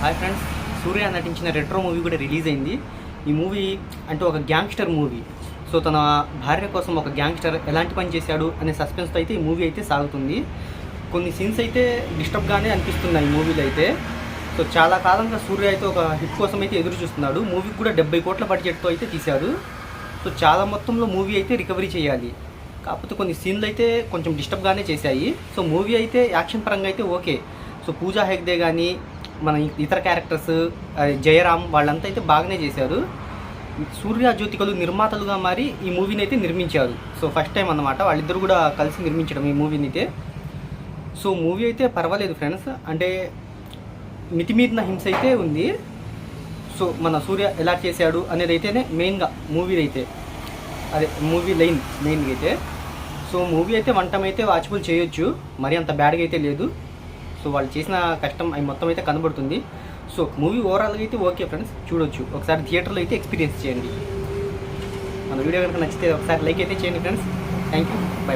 Hi friends, సూర్య నటించిన retro movie కూడా release అయింది. ఈ మూవీ అంటే ఒక గ్యాంగ్స్టర్ మూవీ. సో తన భార్య కోసం ఒక గ్యాంగ్స్టర్ ఎలాంటి పని చేశాడు అనే సస్పెన్స్తో అయితే ఈ మూవీ అయితే సాగుతుంది. కొన్ని సీన్స్ అయితే డిస్టర్బ్గానే అనిపిస్తున్నాయి ఈ మూవీలో అయితే. సో చాలా కాలంగా సూర్య అయితే ఒక హిట్ కోసం అయితే ఎదురు చూస్తున్నాడు. మూవీకి కూడా 70 కోట్ల బడ్జెట్తో అయితే తీశాడు. సో చాలా మొత్తంలో మూవీ అయితే రికవరీ చేయాలి. కాకపోతే కొన్ని సీన్లు అయితే కొంచెం డిస్టర్బ్గానే చేశాయి. సో మూవీ అయితే యాక్షన్ పరంగా అయితే ఓకే. సో పూజా హెగ్డే కానీ మన ఇతర క్యారెక్టర్స్ జయరామ్ వాళ్ళంతా అయితే బాగానే చేశారు. సూర్య జ్యోతికలు నిర్మాతలుగా మారి ఈ మూవీని అయితే నిర్మించారు. సో ఫస్ట్ టైం అన్నమాట వాళ్ళిద్దరు కూడా కలిసి నిర్మించడం ఈ మూవీని అయితే. సో మూవీ అయితే పర్వాలేదు ఫ్రెండ్స్, అంటే మితిమీరిన హింస అయితే ఉంది. సో మన సూర్య ఎలా చేశాడు అనేది అయితేనే మెయిన్గా మూవీ అయితే అదే మూవీ లైన్ మెయిన్గా అయితే. సో మూవీ అయితే వన్ టైం అయితే వాచబుల్ చేయొచ్చు, మరి అంత బ్యాడ్గా అయితే లేదు. సో వాళ్ళు చేసిన కష్టం అవి మొత్తం అయితే కనబడుతుంది. సో మూవీ ఓవరాల్గా అయితే ఓకే ఫ్రెండ్స్, చూడొచ్చు. ఒకసారి థియేటర్లో అయితే ఎక్స్పీరియన్స్ చేయండి. మన వీడియో కనుక నచ్చితే ఒకసారి లైక్ అయితే చేయండి ఫ్రెండ్స్. Thank you, by.